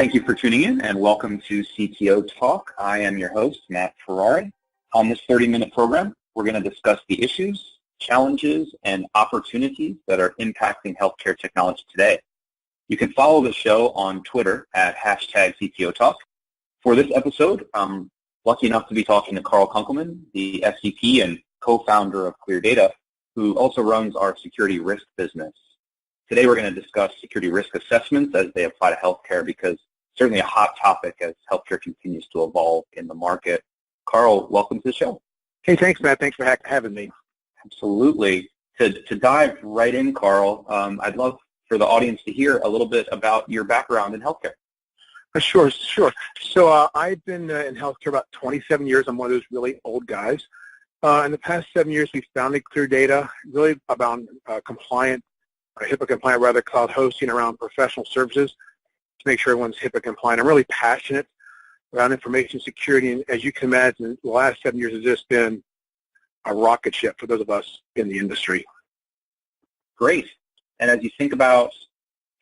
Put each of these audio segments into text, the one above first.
Thank you for tuning in and welcome to CTO Talk. I am your host, Matt Ferrari. On this 30-minute program, we're going to discuss the issues, challenges, and opportunities that are impacting healthcare technology today. You can follow the show on Twitter at #CTO Talk. For this episode, I'm lucky enough to be talking to Carl Kunkleman, the SVP and co-founder of ClearData, who also runs our security risk business. Today we're going to discuss security risk assessments as they apply to healthcare, because certainly a hot topic as healthcare continues to evolve in the market. Carl, welcome to the show. Hey, thanks, Matt. Thanks for having me. Absolutely. To dive right in, Carl, I'd love for the audience to hear a little bit about your background in healthcare. Sure. So I've been in healthcare about 27 years. I'm one of those really old guys. In the past 7 years, we founded ClearData, really about HIPAA compliant, cloud hosting around professional services to make sure everyone's HIPAA compliant. I'm really passionate around information security, and as you can imagine, the last 7 years has just been a rocket ship for those of us in the industry. Great. And as you think about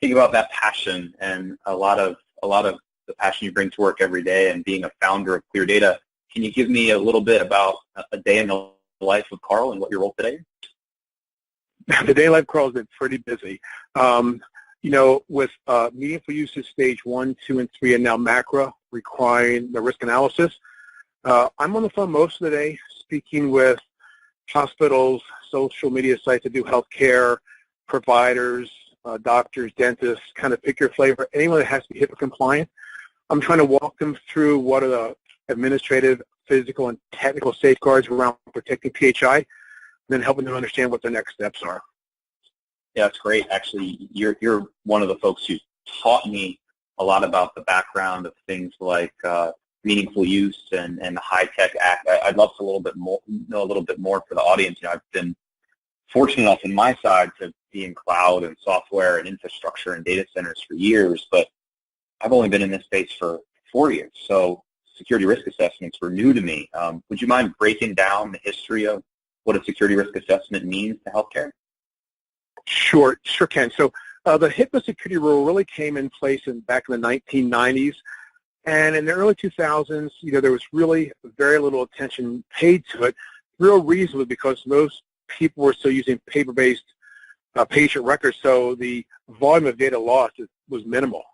that passion and a lot of the passion you bring to work every day and being a founder of ClearData, can you give me a little bit about a day in the life of Carl and what your role today is? The day in life, Carl, has been pretty busy. With meaningful usage stage 1, 2, and 3, and now macro requiring the risk analysis, I'm on the phone most of the day speaking with hospitals, social media sites that do healthcare, providers, doctors, dentists, kind of pick your flavor, anyone that has to be HIPAA compliant. I'm trying to walk them through what are the administrative, physical, and technical safeguards around protecting PHI, and then helping them understand what their next steps are. Yeah, that's great. Actually, you're one of the folks who taught me a lot about the background of things like meaningful use and the High-Tech Act. I'd love to know a little bit more for the audience. I've been fortunate enough in my side to be in cloud and software and infrastructure and data centers for years, but I've only been in this space for 4 years, so security risk assessments were new to me. Would you mind breaking down the history of what a security risk assessment means to healthcare? Sure can. So the HIPAA security rule really came in place back in the 1990s, and in the early 2000s, there was really very little attention paid to it. The real reason was because most people were still using paper-based patient records, so the volume of data lost was minimal.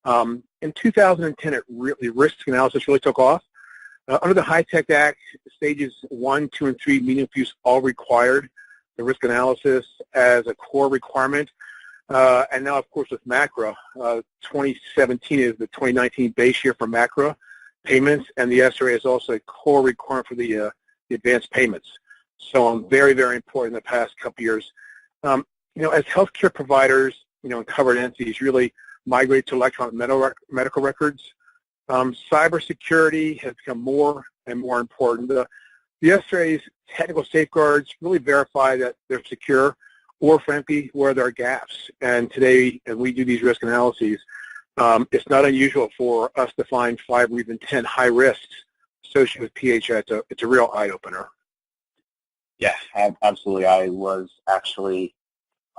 In 2010, risk analysis really took off. Under the High-Tech Act, stages 1, 2, and 3, meaningful use, all required the risk analysis as a core requirement. And now, of course, with macro, 2017 is the 2019 base year for macro payments, and the SRA is also a core requirement for the advanced payments. So very, very important in the past couple years. As healthcare providers, and covered entities really migrate to electronic medical records, cybersecurity has become more and more important. The SRA's technical safeguards really verify that they're secure, or frankly, where there are gaps. And today, as we do these risk analyses, it's not unusual for us to find 5 or even 10 high risks associated with PHI. It's a real eye-opener. Yeah, absolutely. I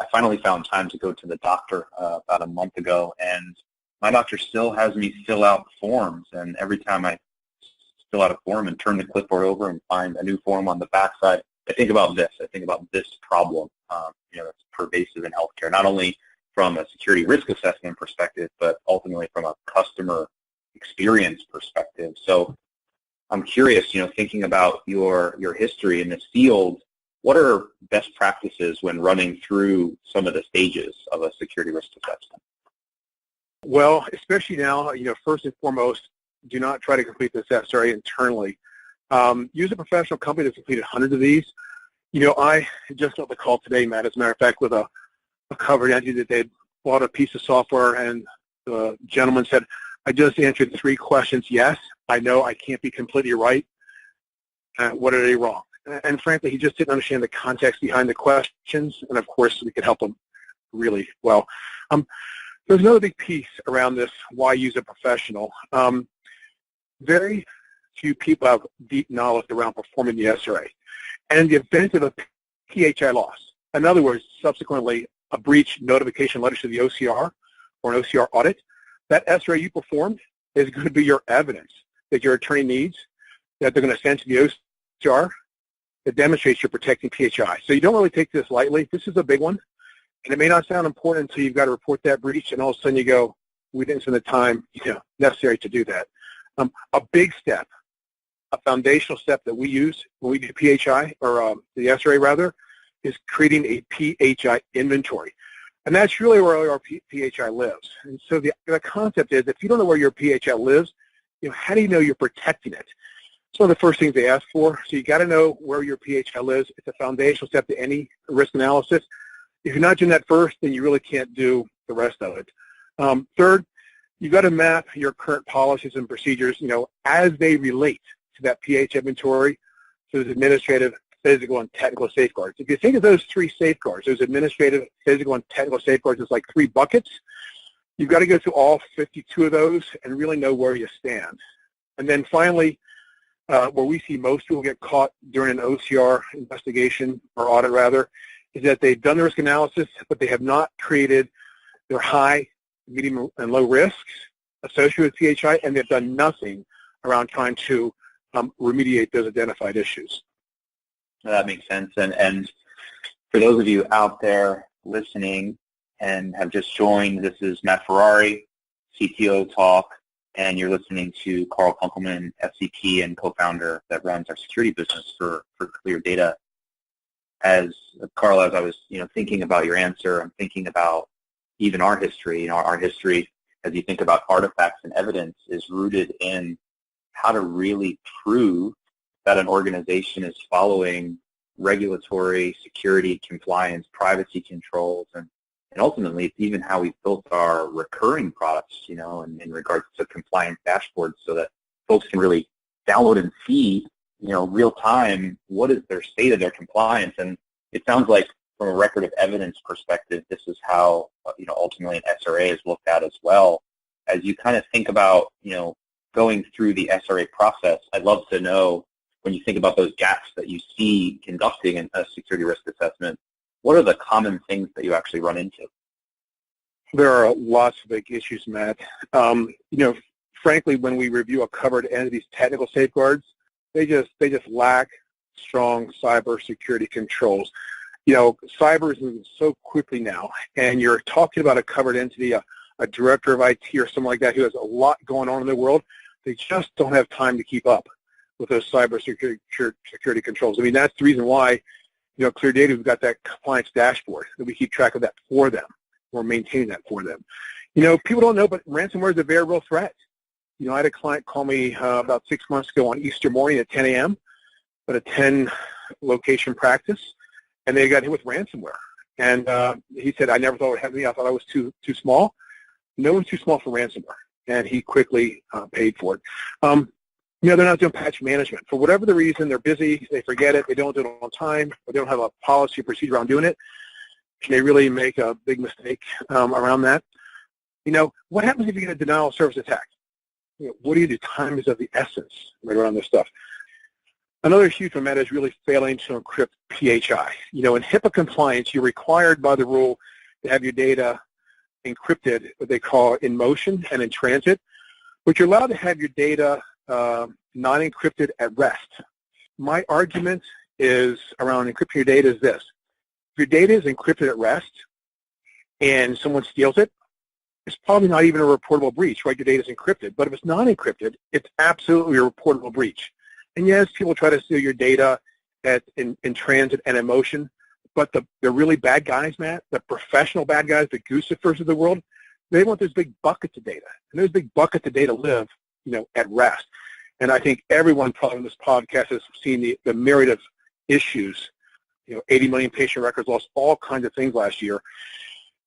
finally found time to go to the doctor about a month ago, and my doctor still has me fill out forms, and every time I fill out a form and turn the clipboard over and find a new form on the backside, I think about this. I think about this problem that's pervasive in healthcare, not only from a security risk assessment perspective, but ultimately from a customer experience perspective. So I'm curious, thinking about your history in this field, what are best practices when running through some of the stages of a security risk assessment? Well, especially now, first and foremost, do not try to complete this SRA internally. Use a professional company that's completed hundreds of these. I just got the call today, Matt, as a matter of fact, with a covered entity that they bought a piece of software, and the gentleman said, I just answered 3 questions. Yes, I know I can't be completely right. What are they wrong? And frankly, he just didn't understand the context behind the questions, and of course, we could help him really well. There's another big piece around this, why use a professional. Very few people have deep knowledge around performing the SRA. And in the event of a PHI loss, in other words, subsequently a breach notification letter to the OCR or an OCR audit, that SRA you performed is going to be your evidence that your attorney needs, that they're going to send to the OCR that demonstrates you're protecting PHI. So you don't really take this lightly. This is a big one, and it may not sound important until you've got to report that breach, and all of a sudden you go, we didn't spend the time necessary to do that. A big step, a foundational step that we use when we do PHI, or the SRA rather, is creating a PHI inventory. And that's really where our PHI lives. And so the concept is, if you don't know where your PHI lives, how do you know you're protecting it? It's one of the first things they ask for. So you got to know where your PHI lives. It's a foundational step to any risk analysis. If you're not doing that first, then you really can't do the rest of it. Third, you got to map your current policies and procedures, as they relate to that PHI inventory. So there's administrative, physical, and technical safeguards. If you think of those three safeguards, those administrative, physical, and technical safeguards as like three buckets, you've got to go through all 52 of those and really know where you stand. And then finally, where we see most people get caught during an OCR investigation, or audit rather, is that they've done the risk analysis, but they have not created their high, medium, and low risks associated with PHI, and they've done nothing around trying to remediate those identified issues. That makes sense. And for those of you out there listening and have just joined, this is Matt Ferrari, CTO Talk, and you're listening to Carl Kunkleman, SVP and co-founder that runs our security business for ClearData. Carl, as I was thinking about your answer, I'm thinking about even our history. Our history, as you think about artifacts and evidence, is rooted in how to really prove that an organization is following regulatory, security, compliance, privacy controls, and ultimately it's even how we've built our recurring products, in regards to compliance dashboards, so that folks can really download and see, real time, what is their state of their compliance. And it sounds like from a record of evidence perspective, this is how, ultimately an SRA is looked at as well. As you kind of think about, going through the SRA process, I'd love to know, when you think about those gaps that you see conducting a security risk assessment, what are the common things that you actually run into? There are lots of big issues, Matt. Frankly, when we review a covered entity's technical safeguards, they just lack strong cybersecurity controls. Cyber is moving so quickly now, and you're talking about a covered entity, a director of IT or something like that, who has a lot going on in the world. They just don't have time to keep up with those cybersecurity controls. I mean, that's the reason why, ClearData, we've got that compliance dashboard, that we keep track of that for them. We're maintaining that for them. People don't know, but ransomware is a very real threat. I had a client call me about 6 months ago on Easter morning at 10 a.m. at a 10-location practice, and they got hit with ransomware. And he said, I never thought it would happen to me. I thought I was too small. No one's too small for ransomware, and he quickly paid for it. They're not doing patch management. For whatever the reason, they're busy, they forget it, they don't do it on time, or they don't have a policy or procedure around doing it. They really make a big mistake around that. What happens if you get a denial of service attack? What do you do? Time is of the essence right around this stuff. Another huge one, Matt, is really failing to encrypt PHI. In HIPAA compliance, you're required by the rule to have your data encrypted, what they call in motion and in transit, but you're allowed to have your data non-encrypted at rest. My argument is around encrypting your data is this. If your data is encrypted at rest and someone steals it, it's probably not even a reportable breach, right? Your data is encrypted. But if it's not encrypted, it's absolutely a reportable breach. And yes, people try to steal your data in transit and in motion, but the really bad guys, Matt, the professional bad guys, the Goosifers of the world, they want those big buckets of data. And those big buckets of data live, at rest. And I think everyone probably on this podcast has seen the myriad of issues, 80 million patient records lost, all kinds of things last year.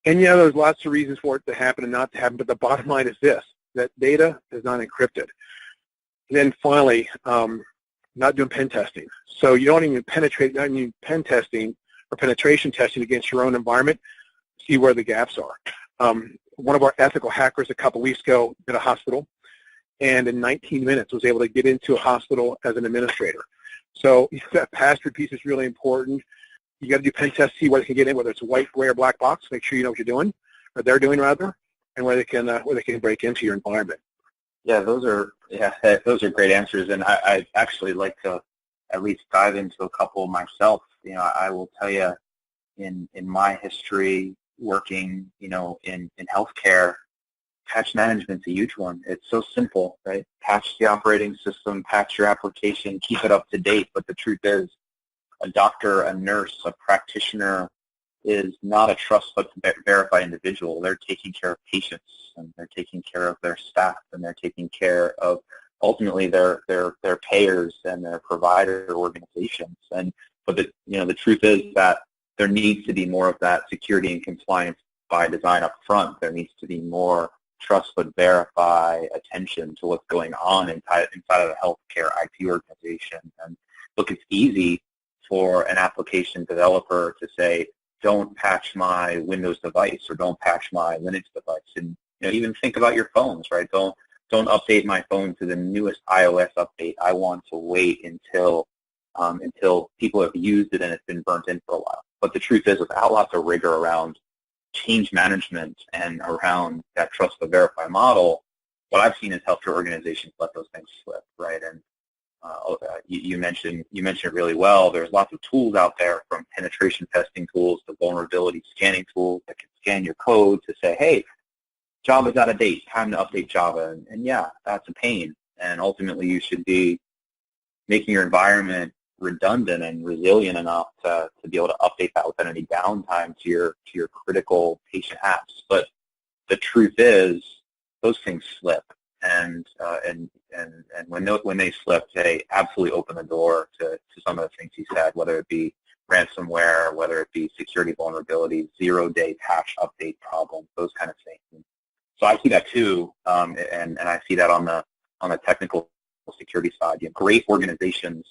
And there's lots of reasons for it to happen and not to happen, but the bottom line is this, that data is not encrypted. And then finally, not doing pen testing. So you don't even pen testing or penetration testing against your own environment, see where the gaps are. One of our ethical hackers a couple weeks ago did a hospital, and in 19 minutes was able to get into a hospital as an administrator. So that password piece is really important. You got to do pen tests, see what it can get in, whether it's a white, gray, or black box. Make sure you know what you're doing, or they're doing rather. and where they can break into your environment. Yeah, those are great answers, and I'd actually like to at least dive into a couple myself. I will tell you, in my history working, in healthcare, patch management's a huge one. It's so simple, right? Patch the operating system, patch your application, keep it up to date. But the truth is, a doctor, a nurse, a practitioner is not a trust but verified individual. They're taking care of patients, and they're taking care of their staff, and they're taking care of ultimately their payers and their provider organizations. But the truth is that there needs to be more of that security and compliance by design up front. There needs to be more trust but verify attention to what's going on inside of the healthcare IT organization. And look, it's easy for an application developer to say, don't patch my Windows device or don't patch my Linux device. And even think about your phones, right? Don't update my phone to the newest iOS update. I want to wait until people have used it and it's been burnt in for a while. But the truth is, without lots of rigor around change management and around that trust but verify model, what I've seen is healthcare organizations let those things slip, right? And you mentioned it really well. There's lots of tools out there, from penetration testing tools to vulnerability scanning tools that can scan your code to say, hey, Java's out of date, time to update Java. And yeah, that's a pain. And ultimately, you should be making your environment redundant and resilient enough to be able to update that without any downtime to your critical patient apps. But the truth is, those things slip, and when they slip, they absolutely open the door to some of the things you said, whether it be ransomware, whether it be security vulnerabilities, zero-day patch update problems, those kind of things. So I see that too, and I see that on the technical security side. Great organizations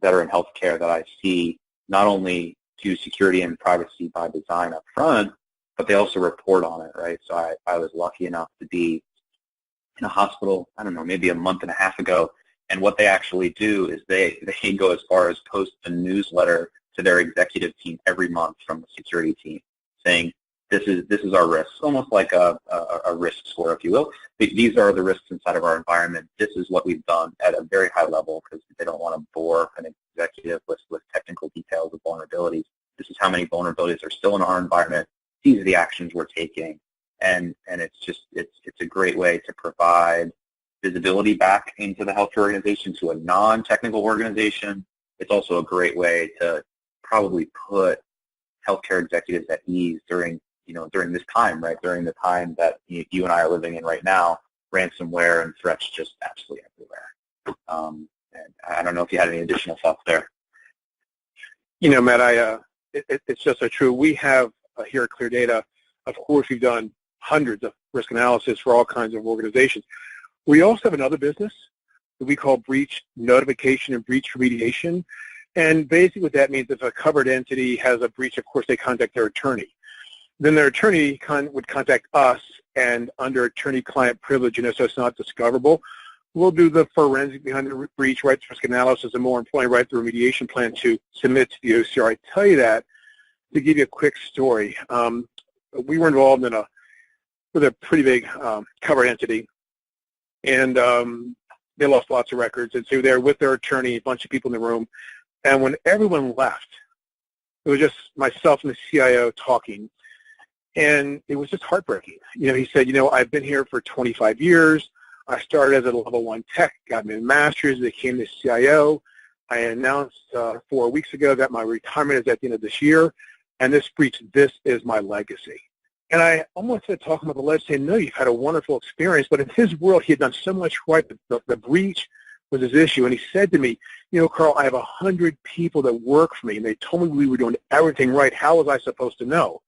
that are in healthcare that I see not only do security and privacy by design up front, but they also report on it, right? So I was lucky enough to be in a hospital, I don't know, maybe a month and a half ago, and what they actually do is they go as far as post a newsletter to their executive team every month from the security team saying, this is our risks, almost like a risk score, if you will. These are the risks inside of our environment. This is what we've done at a very high level, because they don't want to bore an executive with technical details of vulnerabilities. This is how many vulnerabilities are still in our environment. These are the actions we're taking. And it's a great way to provide visibility back into the healthcare organization to a non-technical organization. It's also a great way to probably put healthcare executives at ease during this time, right? During the time that you and I are living in right now, ransomware and threats just absolutely everywhere. And I don't know if you had any additional thoughts there. Matt, it's just so true. We have here at ClearData, of course, we've done hundreds of risk analysis for all kinds of organizations. We also have another business that we call breach notification and breach remediation. And basically what that means, if a covered entity has a breach, of course, they contact their attorney. Then their attorney would contact us, and under attorney-client privilege, so it's not discoverable, we'll do the forensic behind the breach, write the risk analysis, and more importantly, write the remediation plan to submit to the OCR. I tell you that to give you a quick story. We were involved with a pretty big covered entity, and they lost lots of records. And so they're with their attorney, a bunch of people in the room, and when everyone left, it was just myself and the CIO talking, and it was just heartbreaking. He said, I've been here for 25 years. I started as a level 1 tech, got my master's, became the CIO. I announced 4 weeks ago that my retirement is at the end of this year, and this breach, this is my legacy. And I almost said, talking about the ledge, saying, no, you've had a wonderful experience. But in his world, he had done so much right. The breach was his issue. And he said to me, Carl, I have 100 people that work for me, and they told me we were doing everything right. How was I supposed to know?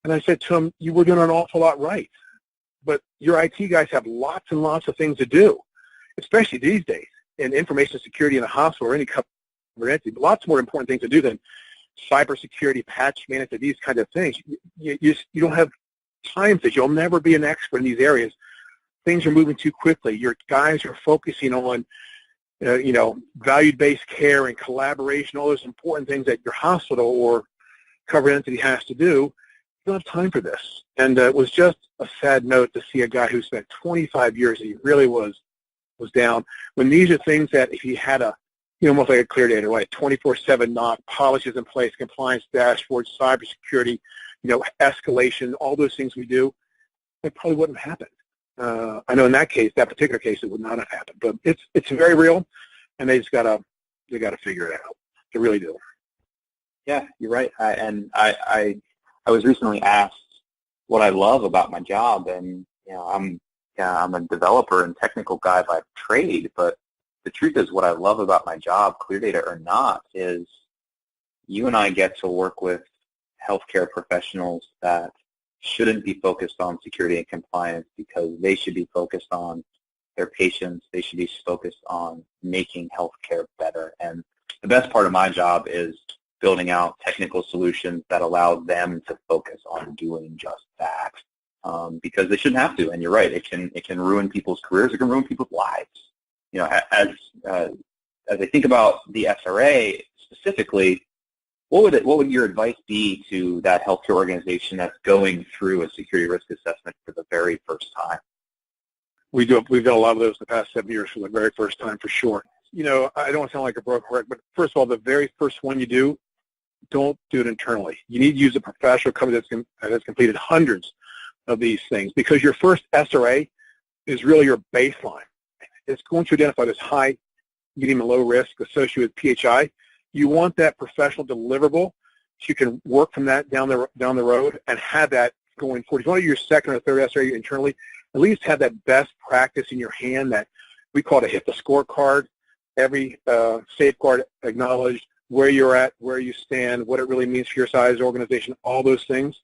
And I said to him, you were doing an awful lot right. But your IT guys have lots and lots of things to do, especially these days in information security in a hospital or any covered entity. Lots more important things to do than cybersecurity, patch management, these kinds of things. You don't have time to. You'll never be an expert in these areas. Things are moving too quickly. Your guys are focusing on, value-based care and collaboration, all those important things that your hospital or covered entity has to do. You don't have time for this. And it was just a sad note to see a guy who spent 25 years, he really was down. When these are things that if he had almost like a ClearData, right, 24/7 knock, policies in place, compliance dashboard, cybersecurity, escalation, all those things we do, it probably wouldn't have happened. I know in that particular case, it would not have happened. But it's very real, and they gotta figure it out. They really do. Yeah, you're right. I was recently asked what I love about my job, and I'm a developer and technical guy by trade, but the truth is what I love about my job, ClearData or not, is you and I get to work with healthcare professionals that shouldn't be focused on security and compliance because they should be focused on their patients. They should be focused on making healthcare better. And the best part of my job is building out technical solutions that allow them to focus on doing just that, because they shouldn't have to. And you're right, it can ruin people's careers. It can ruin people's lives. As I think about the SRA specifically, what would your advice be to that healthcare organization that's going through a security risk assessment for the very first time? We've done a lot of those in the past 7 years for the very first time, for sure. I don't want to sound like a broken record, but first of all, the very first one you do, don't do it internally. You need to use a professional company that has completed hundreds of these things, because your first SRA is really your baseline. It's going to identify this high, medium, and low risk associated with PHI. You want that professional deliverable so you can work from that down the road and have that going forward. If you want to do your second or third SRA internally, at least have that best practice in your hand that we call it a Hipaa scorecard. Every safeguard acknowledged, where you're at, where you stand, what it really means for your size organization, all those things.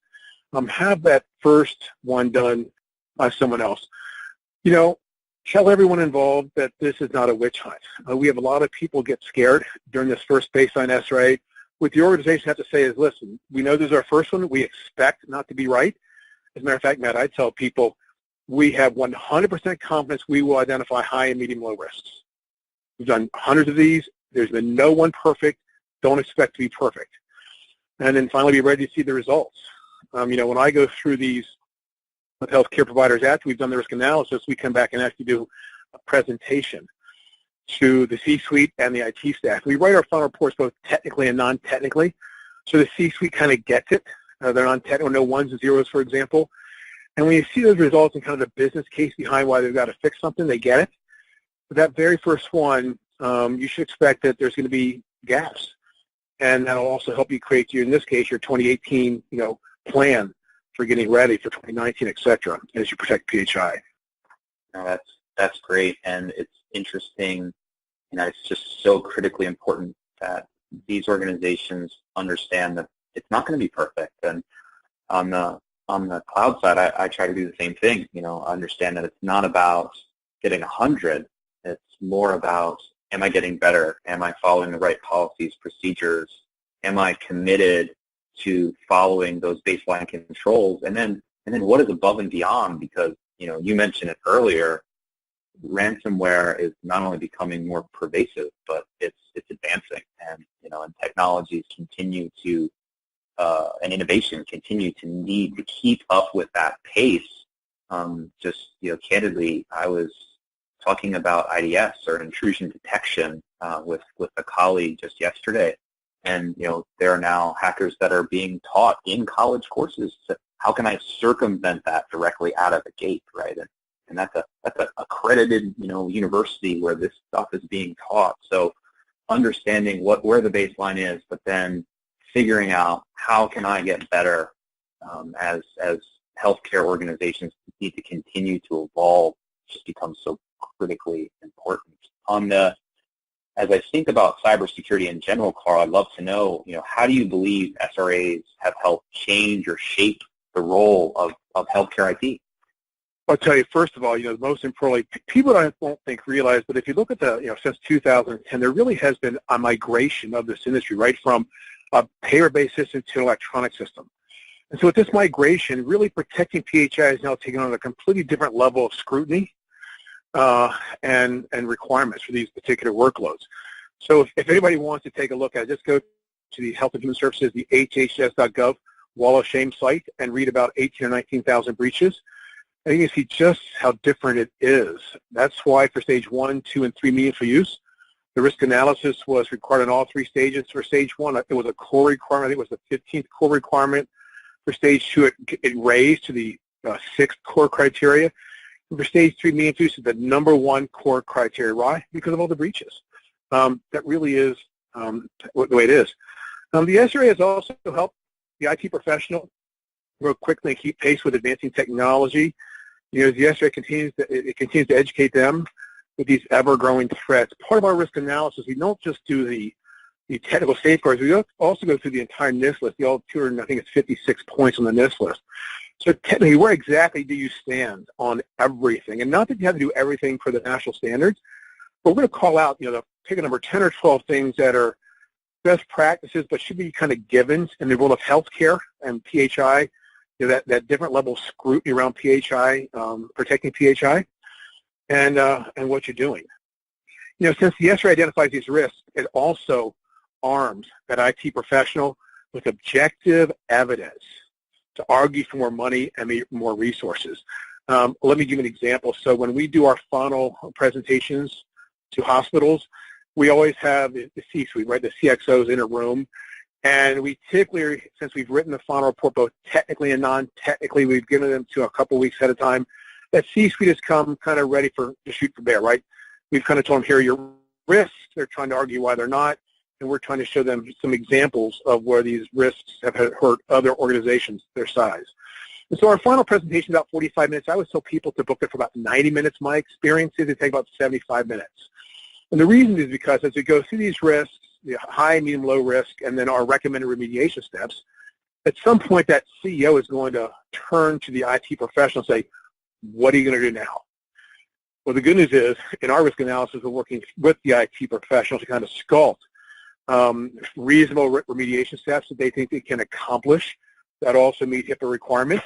Have that first one done by someone else. Tell everyone involved that this is not a witch hunt. We have a lot of people get scared during this first baseline SRA. What the organization has to say is, listen, we know this is our first one. We expect not to be right. As a matter of fact, Matt, I tell people we have 100% confidence we will identify high and medium low risks. We've done hundreds of these. There's been no one perfect. Don't expect to be perfect. And then finally be ready to see the results. When I go through these with healthcare providers after we've done the risk analysis, we come back and actually do a presentation to the C-suite and the IT staff. We write our final reports both technically and non-technically, so the C-suite kind of gets it. They're non-technical, no ones and zeros, for example. And when you see those results and kind of the business case behind why they've got to fix something, they get it. But that very first one, you should expect that there's going to be gaps. And that'll also help you create, in this case, your 2018 plan for getting ready for 2019, et cetera, as you protect PHI. No, that's great, and it's interesting. It's just so critically important that these organizations understand that it's not going to be perfect. And on the cloud side, I try to do the same thing. Understand that it's not about getting 100. It's more about, am I getting better? Am I following the right policies, procedures? Am I committed to following those baseline controls? And then what is above and beyond? Because you mentioned it earlier, ransomware is not only becoming more pervasive, but it's advancing, and and technologies continue to and innovation continue to need to keep up with that pace. Candidly, I was talking about IDS, or intrusion detection, with a colleague just yesterday. And there are now hackers that are being taught in college courses to how can I circumvent that directly out of the gate, right? And that's a accredited university where this stuff is being taught. So understanding where the baseline is, but then figuring out how can I get better as healthcare organizations need to continue to evolve, just becomes so critically important. As I think about cybersecurity in general, Carl, I'd love to know, how do you believe SRAs have helped change or shape the role of healthcare IT? I'll tell you, first of all, most importantly, people I don't think realize, but if you look at since 2010, there really has been a migration of this industry, right, from a paper-based system to an electronic system. And so with this migration, really protecting PHI is now taking on a completely different level of scrutiny and requirements for these particular workloads. So if anybody wants to take a look at it, just go to the Health and Human Services, the HHS.gov Wall of Shame site and read about 18 or 19,000 breaches, I think you see just how different it is. That's why for stage 1, 2, and 3 meaningful use, the risk analysis was required on all 3 stages. For stage 1, it was a core requirement. I think it was the 15th core requirement. For stage 2, it raised to the 6th core criteria. And for stage 3, meaningful use is the number 1 core criteria. Why? Because of all the breaches. That really is the way it is. The SRA has also helped the IT professional grow quickly and keep pace with advancing technology. The SRA continues to educate them with these ever-growing threats. Part of our risk analysis, we don't just do the technical safeguards, we also go through the entire NIST list, the all 200, I think it's 56 points on the NIST list. So technically, where exactly do you stand on everything? And not that you have to do everything for the national standards, but we're going to call out, pick a number 10 or 12 things that are best practices, but should be kind of givens in the world of healthcare and PHI, that different level of scrutiny around PHI, protecting PHI, and what you're doing. Since the SRA identifies these risks, it also arms that IT professional with objective evidence to argue for more money and more resources. Let me give you an example. So when we do our final presentations to hospitals, we always have the C-suite, right, the CXOs in a room. And we typically, since we've written the final report, both technically and non-technically, we've given them to a couple weeks at a time, that C-suite has come kind of ready to shoot for bear, right? We've kind of told them, here are your risks. They're trying to argue why they're not. And we're trying to show them some examples of where these risks have hurt other organizations their size. And so our final presentation is about 45 minutes. I always tell people to book it for about 90 minutes. My experience is it takes about 75 minutes. And the reason is because as we go through these risks, the high, medium, low risk, and then our recommended remediation steps, at some point that CEO is going to turn to the IT professional and say, what are you going to do now? Well, the good news is, in our risk analysis, we're working with the IT professional to kind of sculpt reasonable remediation steps that they think they can accomplish that also meet HIPAA requirements.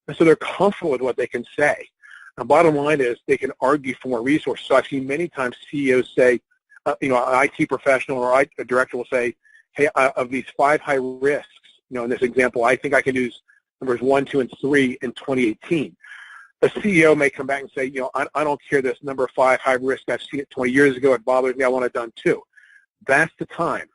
And so they're comfortable with what they can say. The bottom line is they can argue for more resources. So I've seen many times CEOs say, an IT professional or a director will say, hey, of these 5 high risks, in this example, I think I can use numbers 1, 2, and 3 in 2018. A CEO may come back and say, I don't care this number 5 high risk. I've seen it 20 years ago. It bothers me. I want it done too. That's the time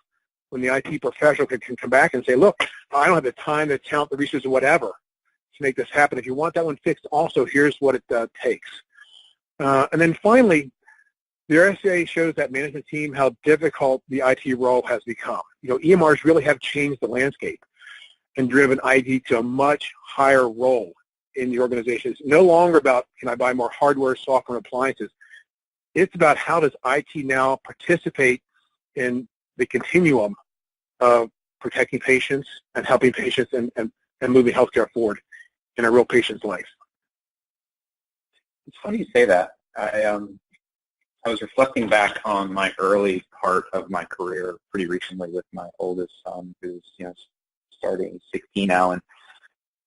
when the IT professional can come back and say, look, I don't have the time, the talent, the resources, whatever, to make this happen. If you want that one fixed, also, here's what it takes. And then finally, the RSA shows that management team how difficult the IT role has become. EMRs really have changed the landscape and driven IT to a much higher role in the organization. It's no longer about, can I buy more hardware, software, and appliances. It's about how does IT now participate in the continuum of protecting patients and helping patients and moving healthcare forward in a real patient's life. It's funny you say that. I was reflecting back on my early part of my career pretty recently with my oldest son, who's starting 16 now, and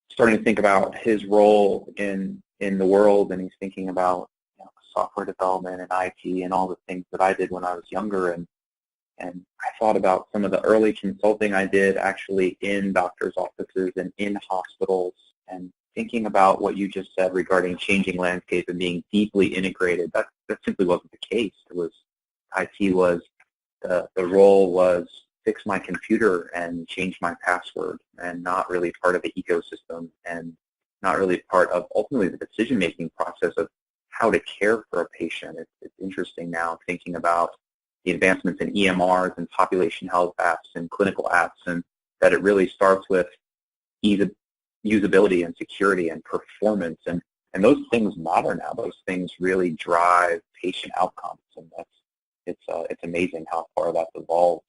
starting to think about his role in the world, and he's thinking about software development and IT and all the things that I did when I was younger, and I thought about some of the early consulting I did actually in doctors' offices and in hospitals, and thinking about what you just said regarding changing landscape and being deeply integrated. That simply wasn't the case. IT was the role was fix my computer and change my password, and not really part of the ecosystem, and not really part of ultimately the decision-making process of how to care for a patient. It's interesting now thinking about the advancements in EMRs and population health apps and clinical apps, and that it really starts with usability and security and performance, and those things matter now. Those things really drive patient outcomes, and it's amazing how far that's evolved.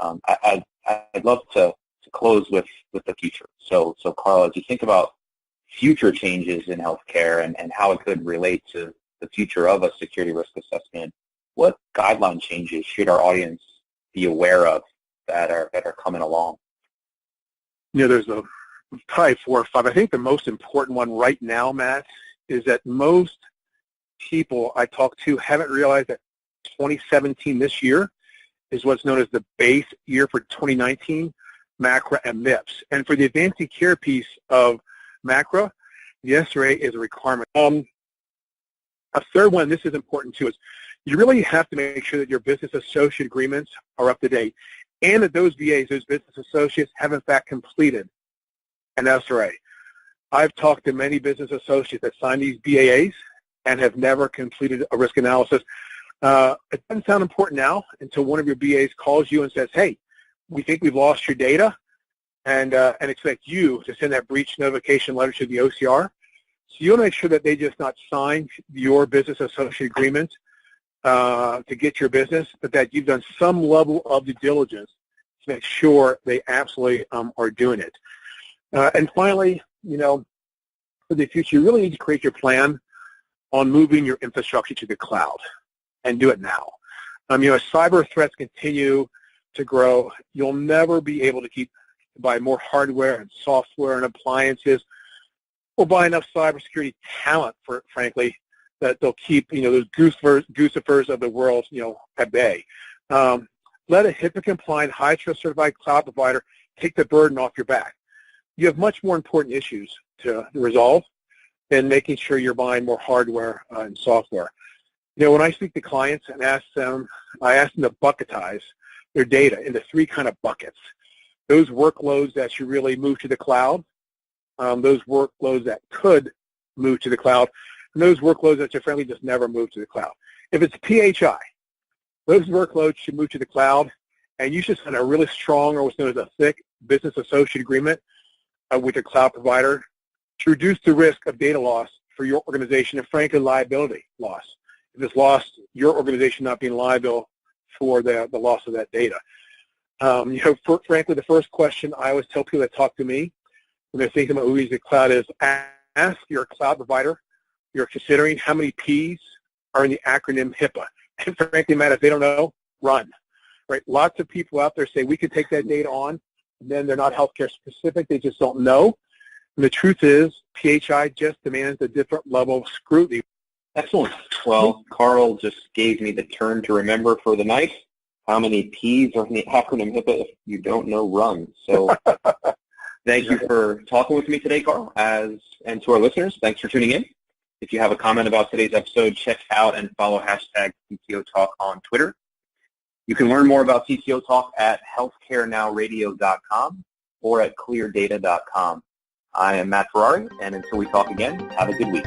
I'd love to close with the future. So Carl, as you think about future changes in healthcare and how it could relate to the future of a security risk assessment, what guideline changes should our audience be aware of that are coming along? There's probably 4 or 5. I think the most important one right now, Matt, is that most people I talk to haven't realized that 2017, this year, is what's known as the base year for 2019. MACRA, and MIPS. And for the advanced care piece of MACRA, the SRA is a requirement. A third one, this is important too, is you really have to make sure that your business associate agreements are up to date and that those VAs, those business associates, have in fact completed an SRA. I've talked to many business associates that signed these BAAs and have never completed a risk analysis. It doesn't sound important now until one of your BAs calls you and says, hey, we think we've lost your data, and expect you to send that breach notification letter to the OCR. So you want to make sure that they just not sign your business associate agreement to get your business, but that you've done some level of due diligence to make sure they absolutely are doing it. And finally, for the future, you really need to create your plan on moving your infrastructure to the cloud, and do it now. As cyber threats continue to grow, you'll never be able to buy more hardware and software and appliances, or buy enough cybersecurity talent, frankly, that they'll keep, those Goosifers of the world, at bay. Let a HIPAA-compliant, high-trust certified cloud provider take the burden off your back. You have much more important issues to resolve than making sure you're buying more hardware and software. When I speak to clients and I ask them to bucketize their data into three kind of buckets. Those workloads that should really move to the cloud, those workloads that could move to the cloud, and those workloads that should frankly just never move to the cloud. If it's PHI, those workloads should move to the cloud, and you should sign a really strong, or what's known as a thick, business associate agreement with your cloud provider to reduce the risk of data loss for your organization and frankly liability loss. If it's lost, your organization not being liable for the loss of that data. Frankly, the first question I always tell people that talk to me when they're thinking about moving to the cloud is ask your cloud provider you're considering how many P's are in the acronym Hipaa. And frankly, Matt, if they don't know, run. Right? Lots of people out there say we could take that data on, and then they're not healthcare specific. They just don't know. And the truth is, PHI just demands a different level of scrutiny. Excellent. Well, Carl just gave me the term to remember for the night. How many P's are in the acronym HIPAA? If you don't know, run. So thank you for talking with me today, Carl. And to our listeners, thanks for tuning in. If you have a comment about today's episode, check out and follow hashtag CTO Talk on Twitter. You can learn more about CTO Talk at healthcarenowradio.com or at cleardata.com. I am Matt Ferrari, and until we talk again, have a good week.